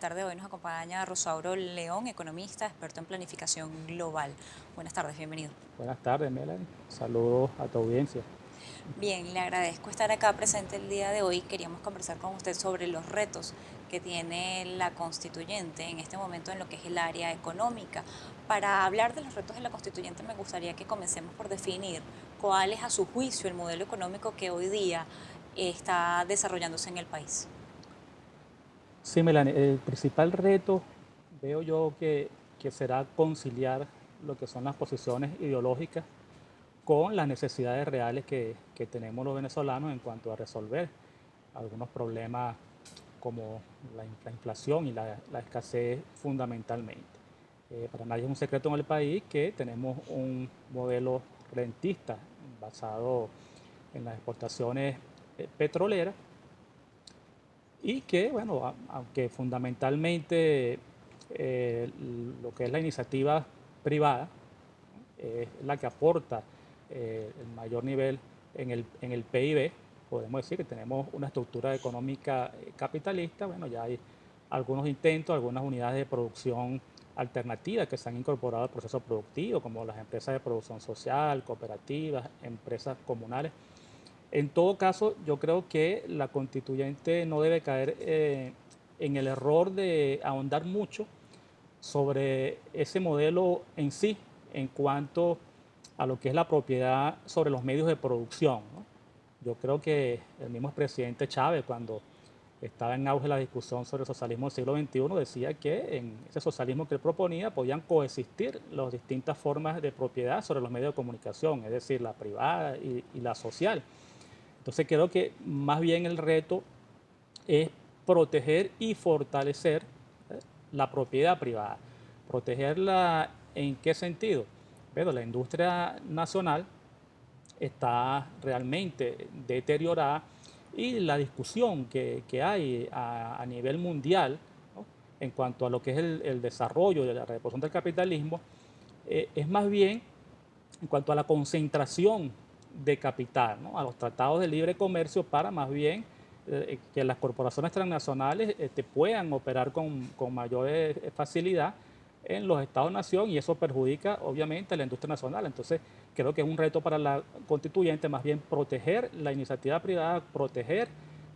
tarde de hoy nos acompaña Rosauro León, economista, experto en planificación global. Buenas tardes, bienvenido. Buenas tardes, Melanie. Saludos a tu audiencia. Bien, le agradezco estar acá presente el día de hoy. Queríamos conversar con usted sobre los retos que tiene la constituyente en este momento en lo que es el área económica. Para hablar de los retos de la constituyente, me gustaría que comencemos por definir cuál es, a su juicio, el modelo económico que hoy día está desarrollándose en el país. Sí, Melanie, el principal reto veo yo que será conciliar lo que son las posiciones ideológicas con las necesidades reales que tenemos los venezolanos en cuanto a resolver algunos problemas como la inflación y la escasez fundamentalmente. Para nadie es un secreto en el país que tenemos un modelo rentista basado en las exportaciones petroleras y que, bueno, aunque fundamentalmente lo que es la iniciativa privada es la que aporta el mayor nivel en el PIB, podemos decir que tenemos una estructura económica capitalista. Bueno, ya hay algunos intentos, algunas unidades de producción alternativas que se han incorporado al proceso productivo, como las empresas de producción social, cooperativas, empresas comunales. En todo caso, yo creo que la constituyente no debe caer en el error de ahondar mucho sobre ese modelo en sí, en cuanto a lo que es la propiedad sobre los medios de producción, ¿no? Yo creo que el mismo presidente Chávez, cuando estaba en auge la discusión sobre el socialismo del siglo XXI, decía que en ese socialismo que él proponía podían coexistir las distintas formas de propiedad sobre los medios de comunicación, es decir, la privada y la social. Entonces creo que más bien el reto es proteger y fortalecer la propiedad privada. ¿Protegerla en qué sentido? Pero la industria nacional está realmente deteriorada y la discusión que hay a nivel mundial, ¿no?, en cuanto a lo que es el desarrollo de la reproducción del capitalismo, es más bien en cuanto a la concentración de capital, ¿no?, a los tratados de libre comercio para más bien que las corporaciones transnacionales puedan operar con mayor facilidad en los estados-nación, y eso perjudica obviamente a la industria nacional. Entonces creo que es un reto para la constituyente más bien proteger la iniciativa privada, proteger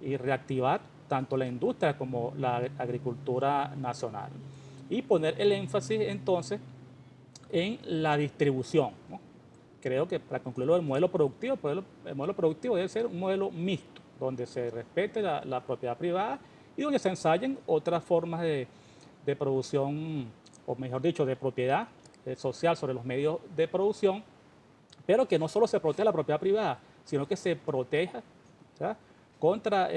y reactivar tanto la industria como la agricultura nacional y poner el énfasis entonces en la distribución, ¿no? Creo que, para concluir lo del modelo productivo, pues el modelo productivo debe ser un modelo mixto, donde se respete la propiedad privada y donde se ensayen otras formas de producción, o mejor dicho, de propiedad social sobre los medios de producción, pero que no solo se proteja la propiedad privada, sino que se proteja, ¿ya?, contra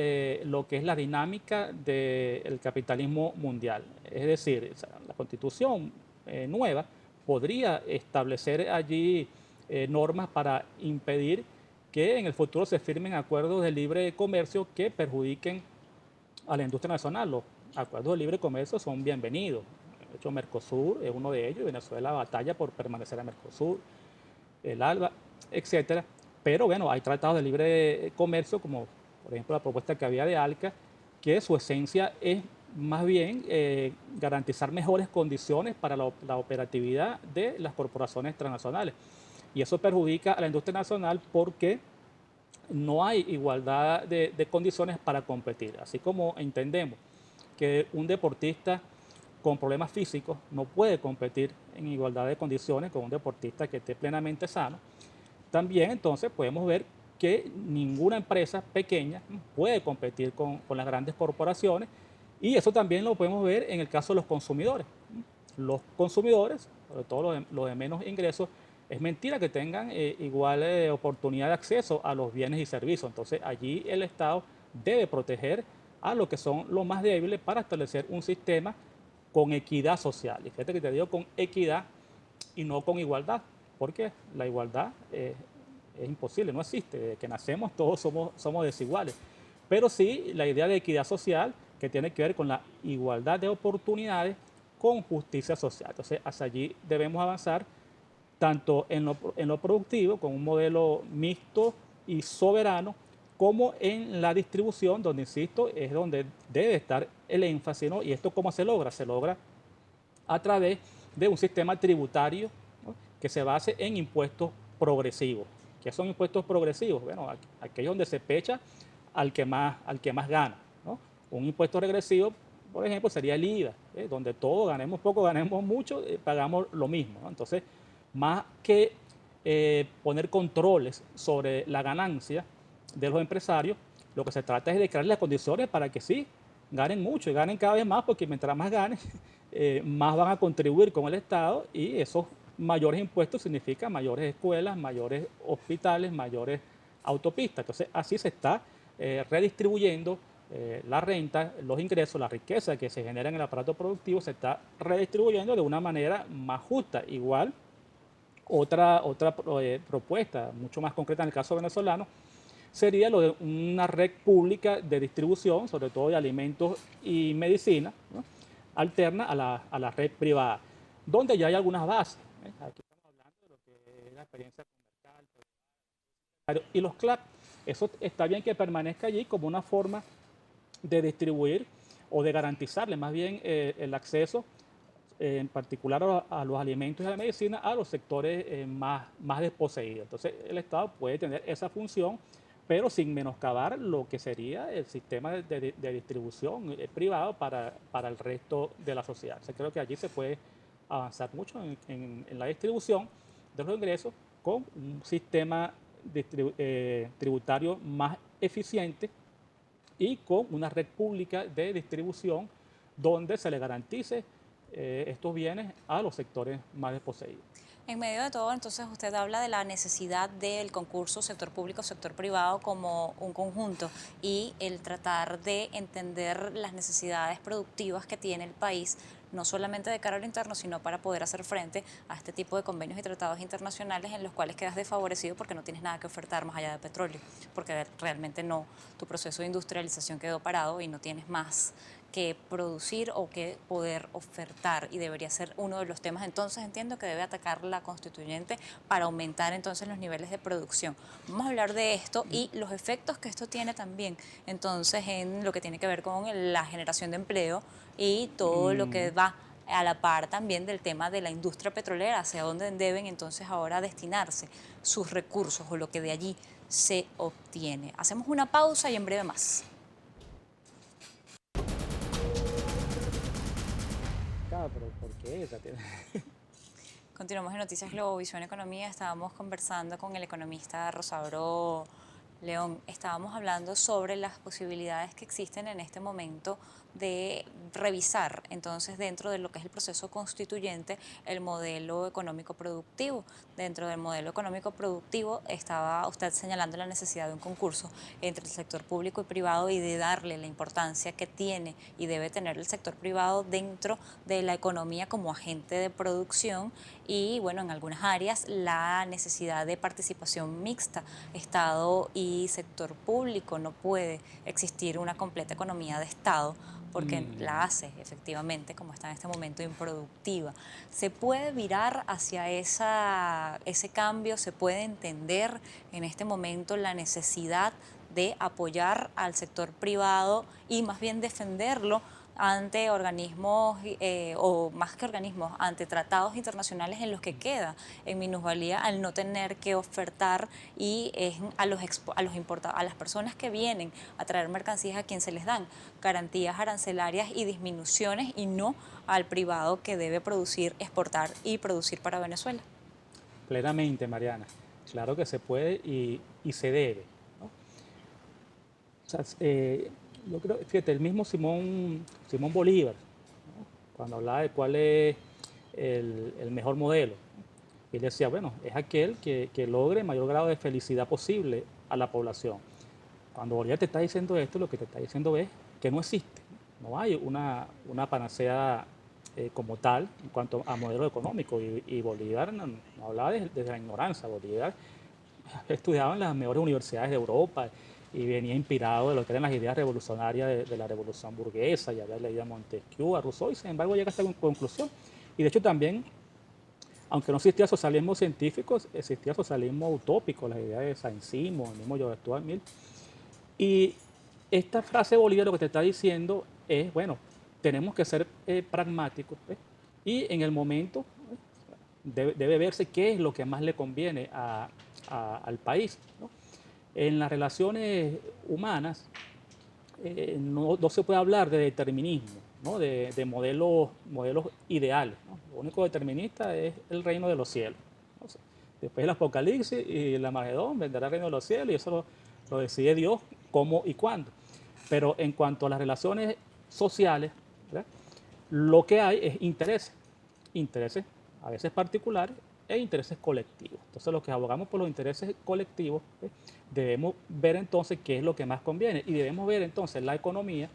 lo que es la dinámica del capitalismo mundial. Es decir, o sea, la constitución nueva podría establecer allí normas para impedir que en el futuro se firmen acuerdos de libre comercio que perjudiquen a la industria nacional. Los acuerdos de libre comercio son bienvenidos. De hecho, Mercosur es uno de ellos. Venezuela batalla por permanecer en Mercosur, el ALBA, etcétera. Pero bueno, hay tratados de libre comercio, como por ejemplo la propuesta que había de ALCA, que su esencia es más bien garantizar mejores condiciones para la operatividad de las corporaciones transnacionales. Y eso perjudica a la industria nacional porque no hay igualdad de condiciones para competir. Así como entendemos que un deportista con problemas físicos no puede competir en igualdad de condiciones con un deportista que esté plenamente sano, también entonces podemos ver que ninguna empresa pequeña puede competir con las grandes corporaciones, y eso también lo podemos ver en el caso de los consumidores. Los consumidores, sobre todo los de menos ingresos, es mentira que tengan igual oportunidad de acceso a los bienes y servicios. Entonces allí el Estado debe proteger a los que son los más débiles para establecer un sistema con equidad social. Y fíjate que te digo con equidad y no con igualdad, porque la igualdad es imposible, no existe. Desde que nacemos todos somos desiguales. Pero sí la idea de equidad social, que tiene que ver con la igualdad de oportunidades con justicia social. Entonces, hacia allí debemos avanzar tanto en lo productivo, con un modelo mixto y soberano, como en la distribución, donde, insisto, es donde debe estar el énfasis, ¿no? ¿Y esto cómo se logra? Se logra a través de un sistema tributario, ¿no?, que se base en impuestos progresivos. ¿Qué son impuestos progresivos? Bueno, aquellos donde se pecha al que más gana, ¿no? Un impuesto regresivo, por ejemplo, sería el IVA, donde todos ganemos poco, ganemos mucho, pagamos lo mismo, ¿no? Entonces, más que poner controles sobre la ganancia de los empresarios, lo que se trata es de crear las condiciones para que sí, ganen mucho y ganen cada vez más, porque mientras más ganen, más van a contribuir con el Estado, y esos mayores impuestos significan mayores escuelas, mayores hospitales, mayores autopistas. Entonces, así se está redistribuyendo la renta, los ingresos, la riqueza que se genera en el aparato productivo, se está redistribuyendo de una manera más justa. Igual, otra propuesta mucho más concreta en el caso venezolano sería lo de una red pública de distribución, sobre todo de alimentos y medicina, ¿no?, alterna a la red privada, donde ya hay algunas bases. Aquí estamos hablando de lo que es la experiencia comercial y los CLAP. Eso está bien que permanezca allí como una forma de distribuir o de garantizarle más bien el acceso, en particular a los alimentos y a la medicina, a los sectores más desposeídos. Entonces, el Estado puede tener esa función, pero sin menoscabar lo que sería el sistema de distribución privado para el resto de la sociedad. O sea, creo que allí se puede avanzar mucho en la distribución de los ingresos con un sistema tributario más eficiente y con una red pública de distribución donde se le garantice estos bienes a los sectores más desposeídos. En medio de todo, entonces, usted habla de la necesidad del concurso sector público, sector privado como un conjunto, y el tratar de entender las necesidades productivas que tiene el país, no solamente de cara a lo interno, sino para poder hacer frente a este tipo de convenios y tratados internacionales en los cuales quedas desfavorecido porque no tienes nada que ofertar más allá de petróleo, porque realmente no, tu proceso de industrialización quedó parado y no tienes más que producir o que poder ofertar, y debería ser uno de los temas entonces, entiendo, que debe atacar la constituyente para aumentar entonces los niveles de producción. Vamos a hablar de esto y los efectos que esto tiene también entonces en lo que tiene que ver con la generación de empleo y todo lo que va a la par también del tema de la industria petrolera, hacia dónde deben entonces ahora destinarse sus recursos o lo que de allí se obtiene. Hacemos una pausa y en breve más. Claro, pero ¿por qué? Continuamos en Noticias Globovisión Economía. Estábamos conversando con el economista Rosauro León. Estábamos hablando sobre las posibilidades que existen en este momento de revisar entonces dentro de lo que es el proceso constituyente el modelo económico productivo. Dentro del modelo económico productivo estaba usted señalando la necesidad de un concurso entre el sector público y privado y de darle la importancia que tiene y debe tener el sector privado dentro de la economía como agente de producción, y bueno, en algunas áreas la necesidad de participación mixta, Estado y sector público. No puede existir una completa economía de Estado porque la hace efectivamente, como está en este momento, improductiva. ¿Se puede virar hacia ese cambio? ¿Se puede entender en este momento la necesidad de apoyar al sector privado y más bien defenderlo ante organismos, o más que organismos, ante tratados internacionales en los que queda en minusvalía al no tener que ofertar, y es a las personas que vienen a traer mercancías a quien se les dan garantías arancelarias y disminuciones, y no al privado que debe producir, exportar y producir para Venezuela? Plenamente, Mariana. Claro que se puede y se debe, ¿no? O sea, yo creo, fíjate, el mismo Simón Bolívar, ¿no?, cuando hablaba de cuál es el mejor modelo, él decía, bueno, es aquel que logre el mayor grado de felicidad posible a la población. Cuando Bolívar te está diciendo esto, lo que te está diciendo es que no existe, no hay una panacea como tal en cuanto a modelo económico. Y Bolívar no hablaba desde la ignorancia. Bolívar estudiaba en las mejores universidades de Europa y venía inspirado de lo que eran las ideas revolucionarias de la revolución burguesa, y había leído a Montesquieu, a Rousseau, y sin embargo llega a esta conclusión. Y de hecho también, aunque no existía socialismo científico, existía socialismo utópico, las ideas de Saint-Simon, el mismo Joseph Stuart Mill, Y esta frase de Bolívar lo que te está diciendo es, bueno, tenemos que ser pragmáticos, ¿ves? Y en el momento debe verse qué es lo que más le conviene al país, ¿no? En las relaciones humanas no se puede hablar de determinismo, ¿no? De modelos ideales, ¿no? Lo único determinista es el reino de los cielos, ¿no? O sea, después del Apocalipsis y el Armagedón vendrá el reino de los cielos y eso lo decide Dios cómo y cuándo. Pero en cuanto a las relaciones sociales, ¿verdad? Lo que hay es intereses a veces particulares e intereses colectivos. Entonces, los que abogamos por los intereses colectivos, ¿ves? Debemos ver entonces qué es lo que más conviene y debemos ver entonces la economía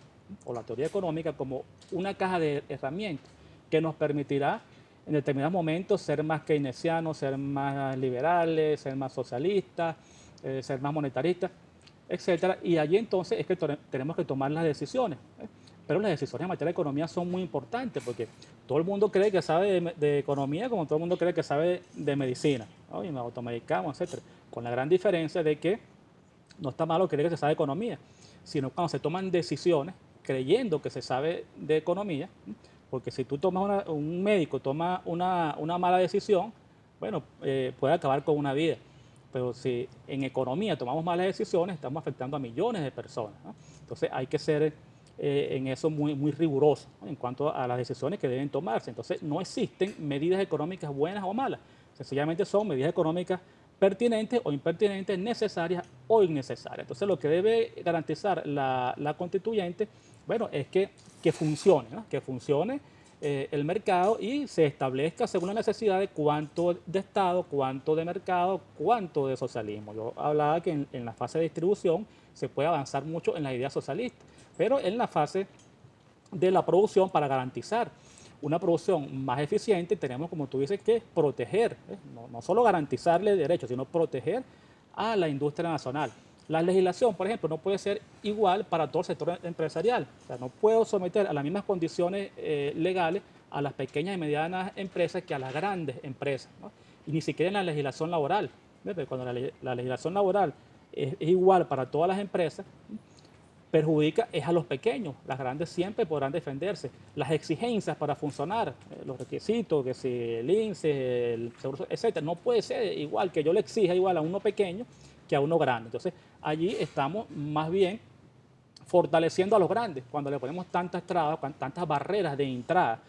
o la teoría económica como una caja de herramientas que nos permitirá en determinados momentos ser más keynesianos, ser más liberales, ser más socialistas, ser más monetaristas, etcétera. Y allí entonces es que tenemos que tomar las decisiones, ¿eh? Pero las decisiones en materia de economía son muy importantes porque todo el mundo cree que sabe de economía como todo el mundo cree que sabe de medicina, ¿no? Y nos automedicamos, etcétera. Con la gran diferencia de que no está malo creer que se sabe de economía, sino cuando se toman decisiones creyendo que se sabe de economía, porque si tú tomas un médico toma una mala decisión, bueno, puede acabar con una vida. Pero si en economía tomamos malas decisiones, estamos afectando a millones de personas, ¿no? Entonces hay que ser en eso muy riguroso, ¿no? En cuanto a las decisiones que deben tomarse. Entonces no existen medidas económicas buenas o malas, sencillamente son medidas económicas pertinentes o impertinentes, necesarias o innecesarias. Entonces lo que debe garantizar la constituyente, bueno, es que funcione, ¿no? Que funcione el mercado y se establezca según la necesidad de cuánto de Estado, cuánto de mercado, cuánto de socialismo. Yo hablaba que en la fase de distribución se puede avanzar mucho en la idea socialista, pero en la fase de la producción, para garantizar una producción más eficiente, tenemos, como tú dices, que proteger, no solo garantizarle derechos, sino proteger a la industria nacional. La legislación, por ejemplo, no puede ser igual para todo el sector empresarial. O sea, no puedo someter a las mismas condiciones legales a las pequeñas y medianas empresas que a las grandes empresas, ¿no? Y ni siquiera en la legislación laboral. ¿Ves? Cuando la legislación laboral es igual para todas las empresas, perjudica es a los pequeños. Las grandes siempre podrán defenderse. Las exigencias para funcionar, los requisitos, que si el INSEE, el seguro, etcétera, no puede ser igual que yo le exija igual a uno pequeño que a uno grande. Entonces, allí estamos más bien fortaleciendo a los grandes cuando le ponemos tantas trabas, tantas barreras de entrada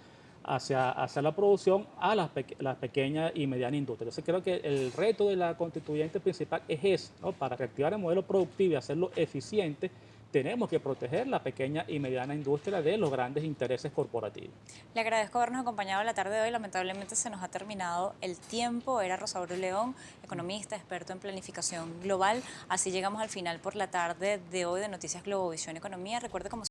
hacia la producción a las pequeñas y medianas industrias. Entonces creo que el reto de la constituyente principal es eso, ¿no? Para reactivar el modelo productivo y hacerlo eficiente, tenemos que proteger la pequeña y mediana industria de los grandes intereses corporativos. Le agradezco habernos acompañado la tarde de hoy. Lamentablemente se nos ha terminado el tiempo. Era Rosauro León, economista, experto en planificación global. Así llegamos al final por la tarde de hoy de Noticias Globovisión Economía. Recuerde como